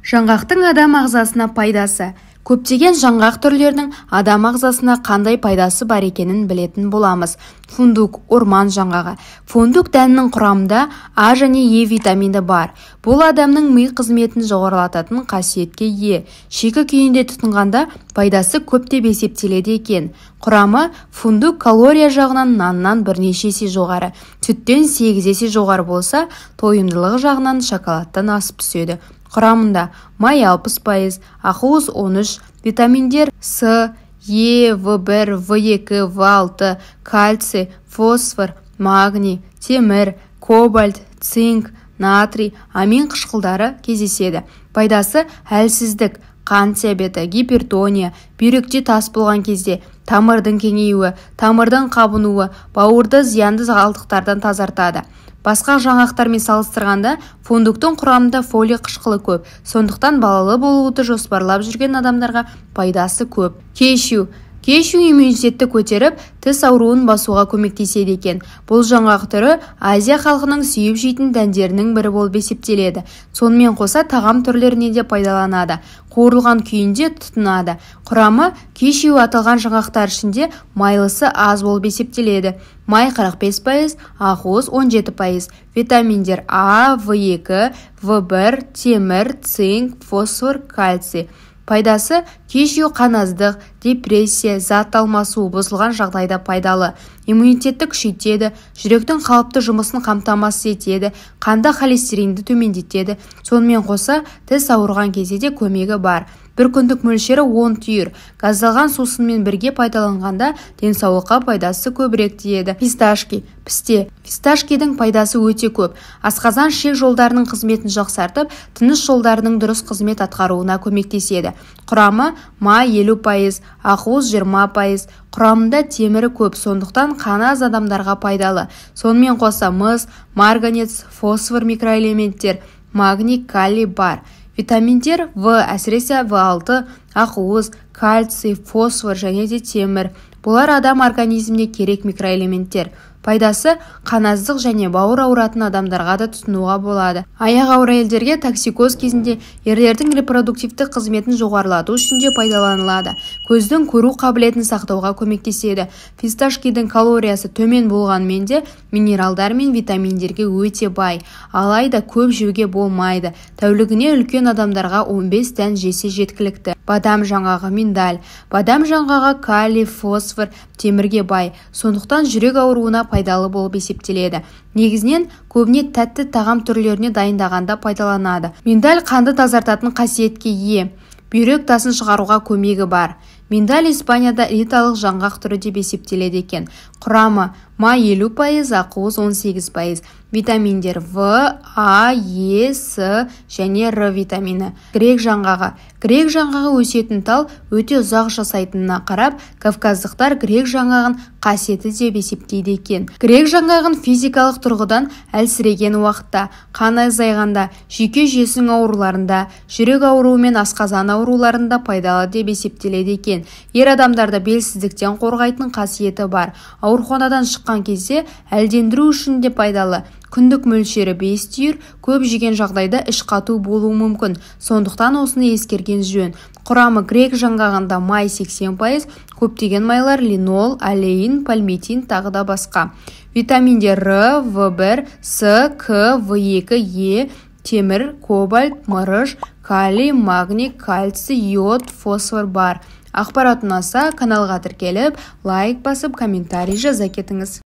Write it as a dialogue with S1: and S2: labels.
S1: Жаңғақтың адам ағзасына пайдасы. Көптеген жаңғақ түрлерінің адам ағзасына қандай пайдасы бар екенін білетін боламыз. Фундук, орман жаңғағы. Фундук дәнінің құрамында А және Е витамині бар. Бұл адамның ми қызметін жоғарылататын қасиетке ие. Шикі күйінде тұтынғанда пайдасы көп деп есептеледі екен. Құрамы фундук калория жағынан наннан бірнеше есе жоғары. Сүттен 8 есе жоғары болса, тойымдылығы жағынан шоколадтан асып түседі. Құрамында май 60%, ақуыз 13%, витаминдер С, Е, В1, В2, В6, кальций, фосфор, магний, темір, кобальт, цинк, натрий, амин қышқылдары кездеседі. Пайдасы әлсіздік, қант диабеті, гипертония, бүйректе тас болған кезде, тамырдың кеңеюі, тамырдың қабынуы, бауырды зиянды қалдықтардан тазартады. Басқа жаңғақтармен салыстырғанда фундуктың құрамында фолий қышқылы көп, сондықтан балалы болуды жоспарлап жүрген адамдарға пайдасы көп. Кешью иммунитетті көтеріп, тіс ауруын басуға көмектеседі екен. Бұл жаңғақ түрі Азия халқының сүйіп жейтін дәндерінің бірі болып есептеледі. Сонымен қоса тағам түрлеріне де пайдаланады. Қуырылған күйінде тұтынады. Құрамы кешью аталған жаңғақтар ішінде майлысы аз болып есептеледі. Май 45%, ақуыз 17%, витаминдер А, В2, В1, темір, цинк, фосфор, кальций. Пайдасы кешью қаназдық, депрессия, зат алмасуы бұзылған жағдайда пайдалы. Иммунитетті күшейтеді, жүректің қалыпты жұмысын қамтамасыз етеді, қанда холестеринді төмендетеді. Сонымен қоса тіс ауырған кезде де көмегі бар. Bir күндік мөлшері 10 түйір. Газдалған сусынмен бірге пайдаланғанда денсаулыққа пайдасы көбірек тиеді. Пісте. Фисташкидің пайдасы өте көп. Асқазан ішек жолдарының қызметін жақсартып, тыныс жолдарының дұрыс қызмет атқаруына көмектеседі. Құрамы май 50%, ақуыз 20%. Құрамында темірі көп, сондықтан қаны аз адамдарға пайдалы. Сонымен қоса мыс, марганец, фосфор микроэлементтер, магний, калий бар. Витаминдер В, әсіресе В6, ақуыз, кальций, фосфор және де темір. Бұлар адам организміне керек микроэлементтер. Пайдасы қаназдық және бауыр ауыратын адамдарға да тұтынуға болады. Аяқ ауыр әйелдерге токсикоз кезінде ерлердің репродуктивті қызметін жоғарылату үшін де пайдаланылады. Көздің көру қабілетін сақтауға көмектеседі. Фисташкидің калориясы төмен болғанмен де минералдар мен витаминдерге өте бай. Алайда көп жеуге болмайды. Тәулігіне үлкен адамдарға 15 дән жесе жеткілікті. Бадам жаңғағы, миндаль. Бадам жаңғағы калий, фосфор, темірге бай. Сондықтан жүрек ауруына пайдалы болып есептеледі. Негізінен көбіне тәтті тағам түрлеріне дайындағанда пайдаланады. Миндаль қанды тазартатын қасиетке ие. Бүйрек тасын шығаруға көмегі бар. Миндаль Испанияда элиталық жаңғақ түрі деп есептеледі екен. Құрамы май 50%, ақуыз 18%. Витаминдер В, А, Е, С және Р витамині. Грек жаңғағы өсетін тал өте ұзақ жасайтынына қарап, кавказдықтар грек жаңғағын қасиетті деп есептейді екен. Грек жаңғағын физикалық тұрғыдан әлсіреген уақытта, қан азайғанда, жүйке жүйесінің ауруларында, жүрек ауруы мен асқазан ауруларында пайдалы деп есептеледі екен. Ер адамдарда белсіздіктен қорғайтын қасиеті бар. Ауруханадан шыққан кезде әлдендіру үшін де пайдалы. Күндік мөлшері 5 түйір, көп жеген жағдайда іш қату болуы мүмкін. Сондықтан осыны ескерген жөн. Құрамы грек жаңғағында май 80%, көптеген майлар линол, алеин, пальмитин тағы да басқа. Витаминдер Р, В1, С, К, В2, Е, темір, кобальт, мырыш, калий, магний, кальций, йод, фосфор бар. Ақпарат ұнаса, каналға тіркеліп, лайк басып, комментарий жаза кетіңіз.